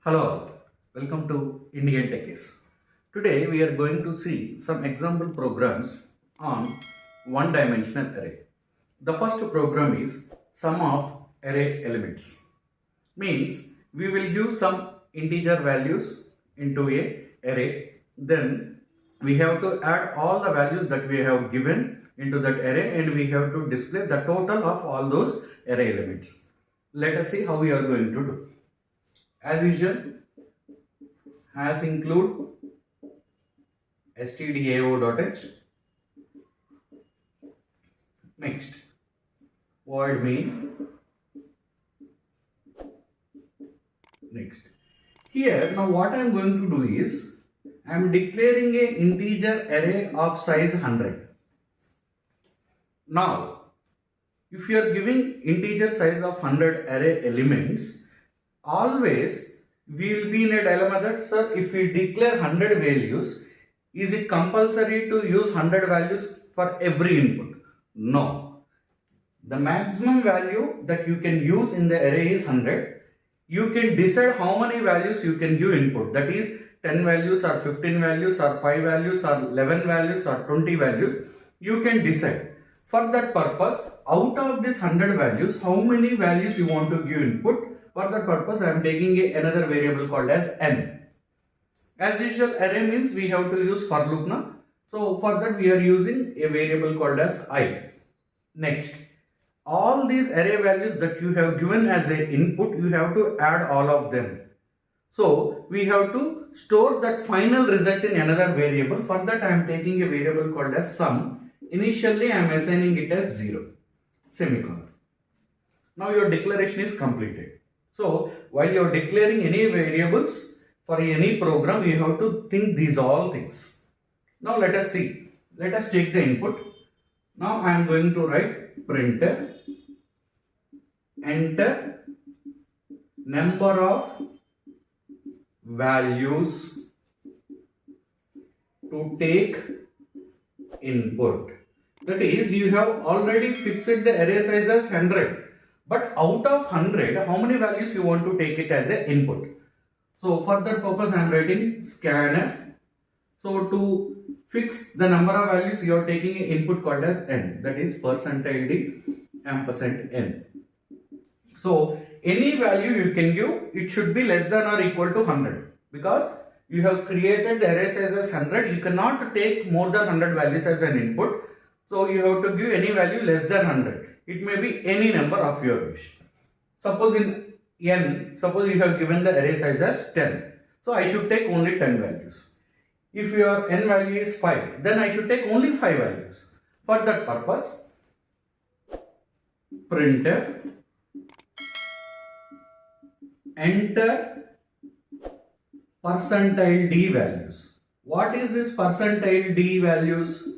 Hello all, welcome to Indian Techies. Today we are going to see some example programs on one-dimensional array. The first program is sum of array elements. Means we will give some integer values into a array. Then we have to add all the values that we have given into that array and we have to display the total of all those array elements. Let us see how we are going to do. As usual, has include stdio.h. Next, void main. Next, here now what I am going to do is I am declaring a integer array of size 100. Now, if you are giving integer size of 100 array elements, always we will be in a dilemma that, sir, if we declare 100 values, is it compulsory to use 100 values for every input? No. The maximum value that you can use in the array is 100. You can decide how many values you can give input. That is 10 values or 15 values or 5 values or 11 values or 20 values. You can decide. For that purpose, out of this 100 values, how many values you want to give input? For that purpose, I am taking another variable called as n. As usual, array means we have to use for loop now. So for that we are using a variable called as I. Next, all these array values that you have given as a input, you have to add all of them. So we have to store that final result in another variable. For that I am taking a variable called as sum. Initially I am assigning it as 0, semicolon. Now your declaration is completed. So while you are declaring any variables for any program, you have to think these all things. Now let us see. Let us take the input. Now I am going to write printf enter number of values to take input. That is, you have already fixed the array size as 100. But out of 100, how many values you want to take it as an input? So for that purpose, I am writing scanf. So to fix the number of values, you are taking an input called as n. That is %d ampersand n. So any value you can give, it should be less than or equal to 100. Because you have created the array size as 100, you cannot take more than 100 values as an input. So you have to give any value less than 100. It may be any number of your wish. Suppose in n, suppose you have given the array size as 10. So I should take only 10 values. If your n value is 5, then I should take only 5 values. For that purpose, printf enter %d values. What is this %d values?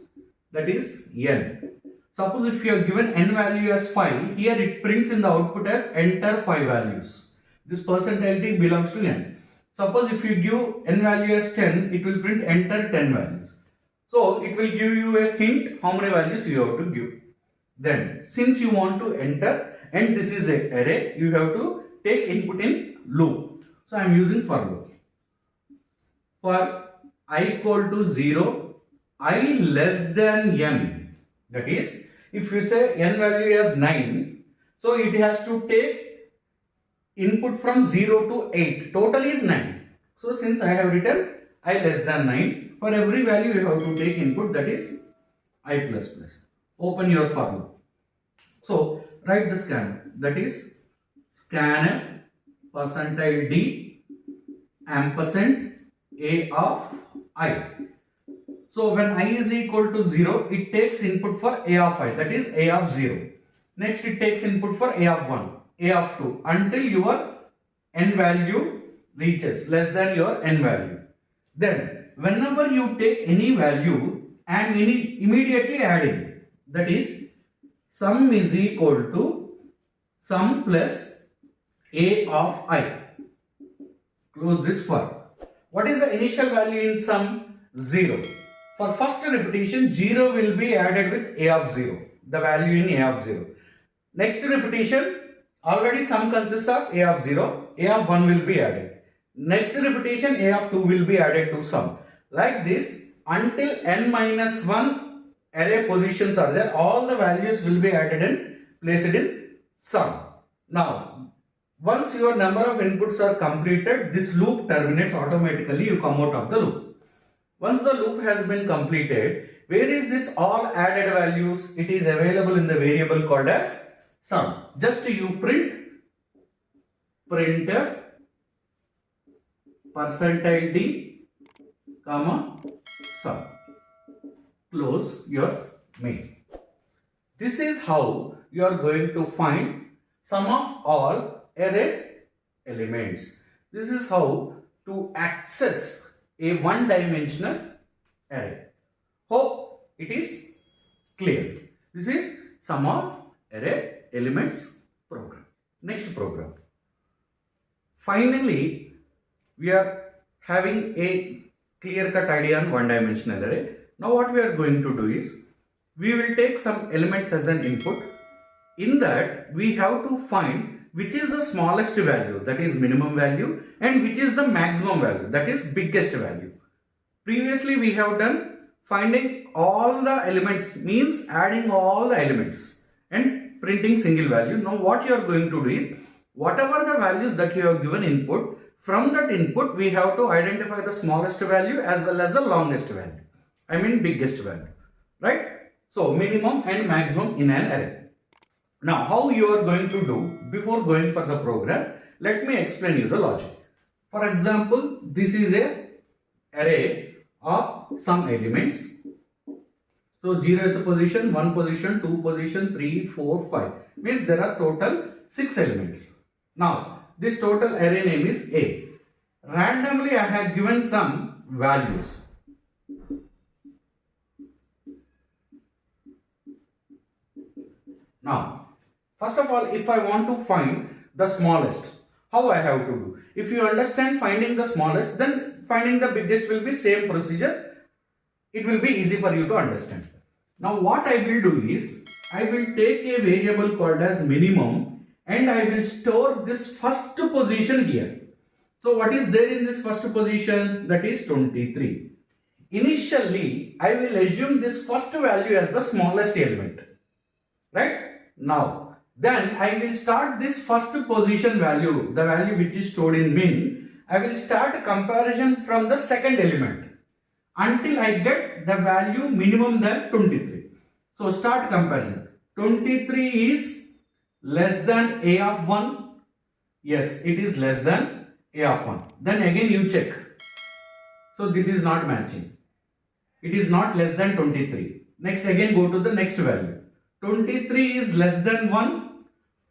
That is n. Suppose if you have given n value as 5, here it prints in the output as enter 5 values. This %d belongs to n. Suppose if you give n value as 10, it will print enter 10 values. So it will give you a hint how many values you have to give. Then since you want to enter and this is an array, you have to take input in loop. So I am using for loop. For I equal to 0, I less than n. That is, if you say n value as 9, so it has to take input from 0 to 8. Total is 9. So since I have written I less than 9, for every value you have to take input, that is I plus plus. Open your for loop. So write the scanf. That is scanf %d ampersand a of I. So when I is equal to 0, it takes input for a of I, that is a of 0. Next it takes input for a of 1, a of 2 until your n value reaches less than your n value. Then whenever you take any value and immediately adding, that is sum is equal to sum plus a of I. Close this for. What is the initial value in sum? 0. For first repetition, 0 will be added with a of 0, the value in a of 0. Next repetition, already sum consists of a of 0, a of 1 will be added. Next repetition, a of 2 will be added to sum. Like this, until n minus 1 array positions are there, all the values will be added and placed in sum. Now, once your number of inputs are completed, this loop terminates automatically. You come out of the loop. Once the loop has been completed, where is this all added values? It is available in the variable called as sum. Just you print printf percentile d comma sum. Close your main. This is how you are going to find sum of all array elements. This is how to access a one-dimensional array. Hope it is clear. This is sum of array elements program. Next program. Finally, we are having a clear-cut idea on one-dimensional array. Now what we are going to do is, we will take some elements as an input. In that, we have to find which is the smallest value, that is minimum value, and which is the maximum value, that is biggest value. Previously, we have done finding all the elements, means adding all the elements and printing single value. Now what you are going to do is, whatever the values that you have given input, from that input we have to identify the smallest value as well as the longest value. I mean biggest value, right? So minimum and maximum in an array. Now how you are going to do before going for the program, let me explain you the logic. For example, this is a array of some elements. So 0th position, 1 position, 2 position, 3, 4, 5. Means there are total 6 elements. Now this total array name is A. Randomly I have given some values. Now, first of all, if I want to find the smallest, how I have to do? If you understand finding the smallest, then finding the biggest will be same procedure. It will be easy for you to understand. Now what I will do is, I will take a variable called as minimum and I will store this first position here. So what is there in this first position? That is 23. Initially, I will assume this first value as the smallest element. Right? Now, then I will start this first position value, the value which is stored in min. I will start comparison from the second element until I get the value minimum than 23. So start comparison. 23 is less than a of 1. Yes, it is less than a of 1. Then again you check. So this is not matching. It is not less than 23. Next again go to the next value. 23 is less than 1?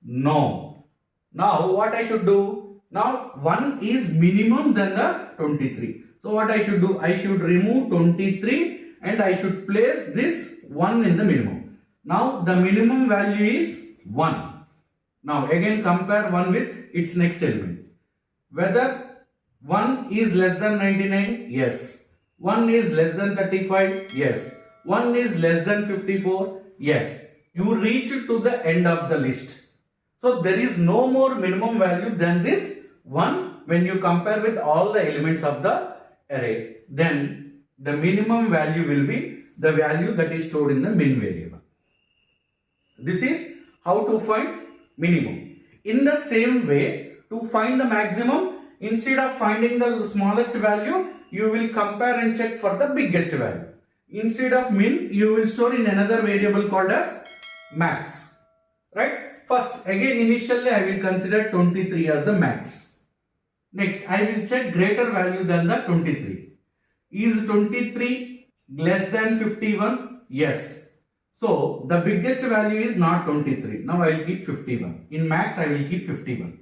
No. Now what I should do? Now 1 is minimum than the 23. So what I should do? I should remove 23 and I should place this 1 in the minimum. Now the minimum value is 1. Now again compare 1 with its next element. Whether 1 is less than 99? Yes. 1 is less than 35? Yes. 1 is less than 54? Yes. You reach to the end of the list. So there is no more minimum value than this 1 when you compare with all the elements of the array. Then the minimum value will be the value that is stored in the min variable. This is how to find minimum. In the same way, to find the maximum, instead of finding the smallest value, you will compare and check for the biggest value. Instead of min, you will store in another variable called as max. Right? First, again initially I will consider 23 as the max. Next, I will check greater value than the 23. Is 23 less than 51? Yes. So, the biggest value is not 23. Now I will keep 51. In max, I will keep 51.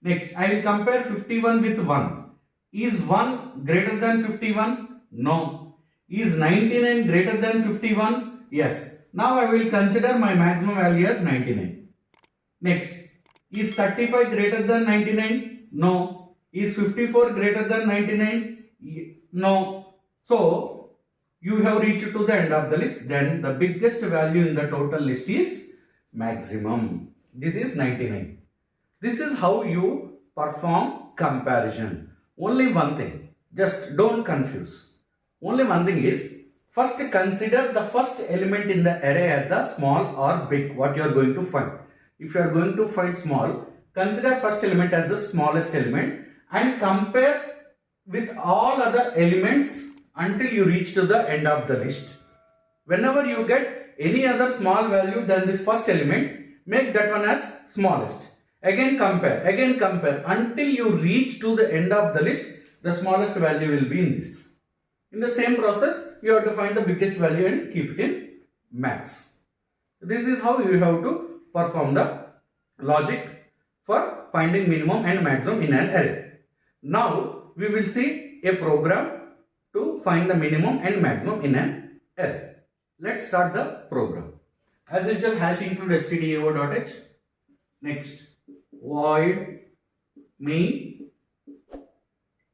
Next, I will compare 51 with 1. Is 1 greater than 51? No. Is 99 greater than 51? Yes. Now I will consider my maximum value as 99. Next, is 35 greater than 99? No. Is 54 greater than 99? No. So, you have reached to the end of the list. Then the biggest value in the total list is maximum. This is 99. This is how you perform comparison. Only one thing, just don't confuse. Only one thing is, first consider the first element in the array as the small or big, what you are going to find. If you are going to find small, consider first element as the smallest element and compare with all other elements until you reach to the end of the list. Whenever you get any other small value than this first element, make that one as smallest. Again compare until you reach to the end of the list, the smallest value will be in this. In the same process, you have to find the biggest value and keep it in max. This is how you have to perform the logic for finding minimum and maximum in an array. Now, we will see a program to find the minimum and maximum in an array. Let's start the program. As usual, hash include stdio.h. Next, void main.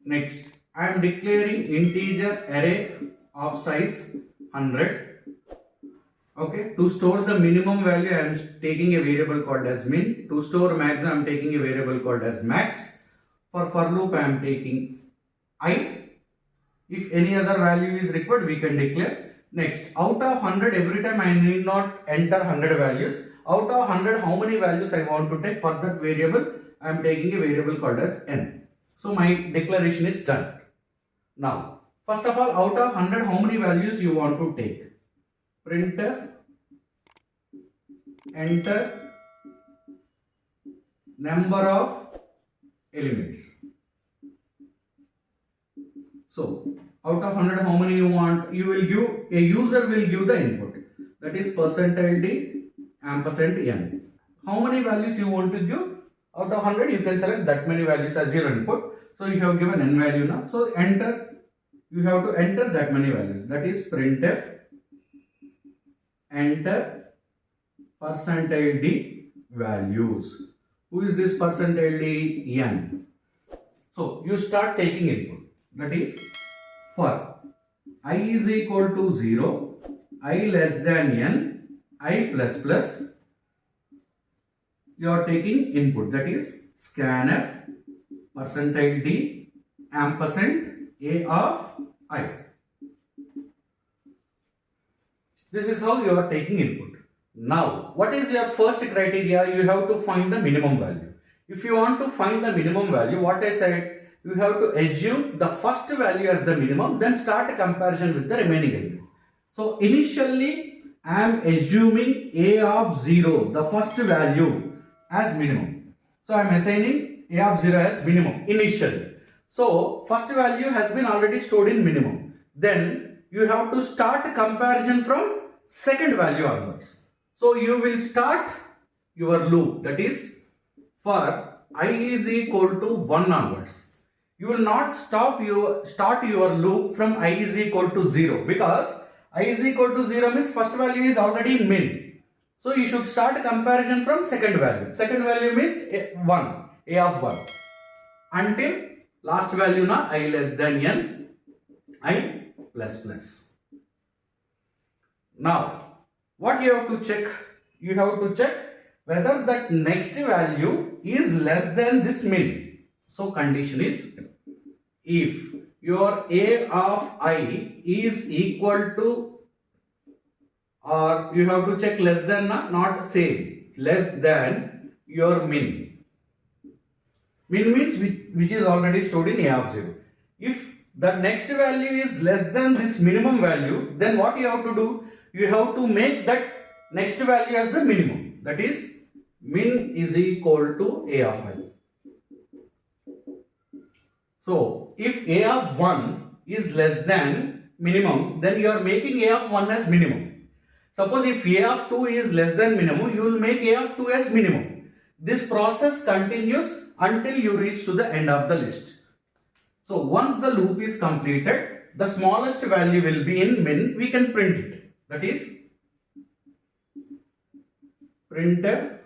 Next, I am declaring integer array of size 100. Okay, to store the minimum value, I am taking a variable called as min. To store maximum, I am taking a variable called as max. For loop, I am taking I. If any other value is required, we can declare. Next, out of 100, every time I need not enter 100 values. Out of 100, how many values I want to take for that variable? I am taking a variable called as n. So my declaration is done. Now, first of all, out of 100, how many values you want to take? Printf enter number of elements. So, out of 100, how many you want? You will give, a user will give the input. That is %d %n. How many values you want to give? Out of 100, you can select that many values as your input. So, you have given n value now. So, enter, you have to enter that many values. That is printf enter %d values. Who is this %d? N. So, you start taking input. That is, for I is equal to 0, I less than n, I plus plus, you are taking input. That is, scanf %d ampersand a of I. This is how you are taking input. Now, what is your first criteria? You have to find the minimum value. If you want to find the minimum value, what I said, you have to assume the first value as the minimum, then start a comparison with the remaining element. So, initially, I am assuming a of 0, the first value, as minimum. So, I am assigning a of 0 as minimum initially. So, first value has been already stored in minimum. Then, you have to start a comparison from second value onwards. So, you will start your loop, that is, for I is equal to 1 onwards. You will not start your loop from I is equal to 0, because I is equal to 0 means first value is already in min. So you should start comparison from second value. Second value means a of 1 until last value na I less than n, I plus plus. Now what you have to check? You have to check whether that next value is less than this min. So condition is, if your a of I is equal to, or you have to check less than, not same, less than your min. Min means which is already stored in a of 0. If the next value is less than this minimum value, then what you have to do? You have to make that next value as the minimum. That is, min is equal to a of I. So, if a of 1 is less than minimum, then you are making a of 1 as minimum. Suppose if a of 2 is less than minimum, you will make a of 2 as minimum. This process continues until you reach to the end of the list. So, once the loop is completed, the smallest value will be in min, we can print it. That is, printf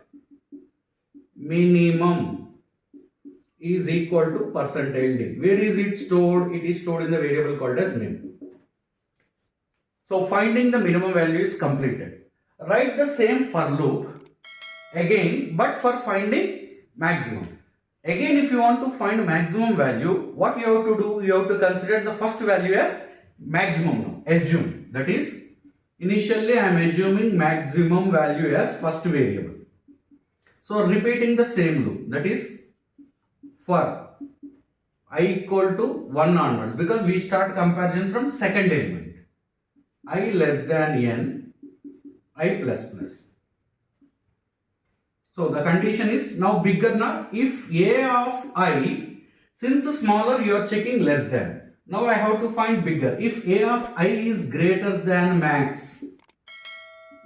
minimum is equal to %d. Where is it stored? It is stored in the variable called as min. So finding the minimum value is completed. Write the same for loop again, but for finding maximum. Again, if you want to find maximum value, what you have to do, you have to consider the first value as maximum now. Assume, that is, initially I am assuming maximum value as first variable. So repeating the same loop, that is, for I equal to 1 onwards, because we start comparison from second element. I less than n, I plus plus. So the condition is now bigger now. If a of I, since smaller you are checking less than. Now I have to find bigger. If a of I is greater than max,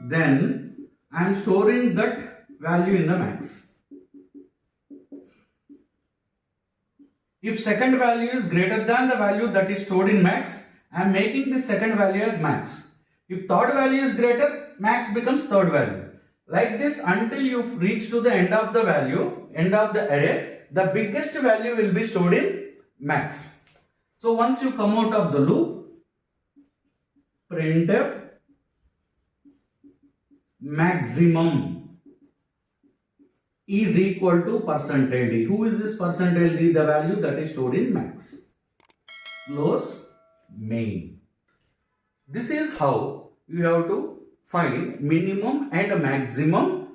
then I am storing that value in the max. If second value is greater than the value that is stored in max, I am making this second value as max. If third value is greater, max becomes third value. Like this until you reach to the end of the value, end of the array, the biggest value will be stored in max. So once you come out of the loop, printf maximum is equal to percentile d. Who is this percentile d? The value that is stored in max. Close main. This is how you have to find minimum and maximum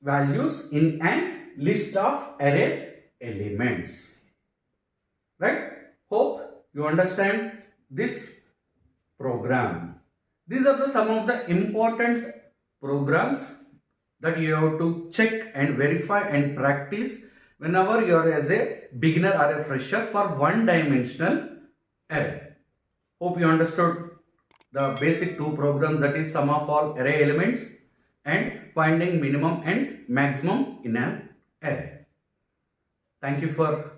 values in a list of array elements. Right? Hope you understand this program. These are some of the important programs that you have to check and verify and practice whenever you are as a beginner or a fresher for one-dimensional array. Hope you understood the basic two programs, that is sum of all array elements and finding minimum and maximum in an array. Thank you for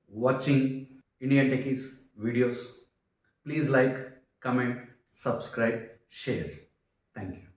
watching Indian Techies videos. Please like, comment, subscribe, share. Thank you.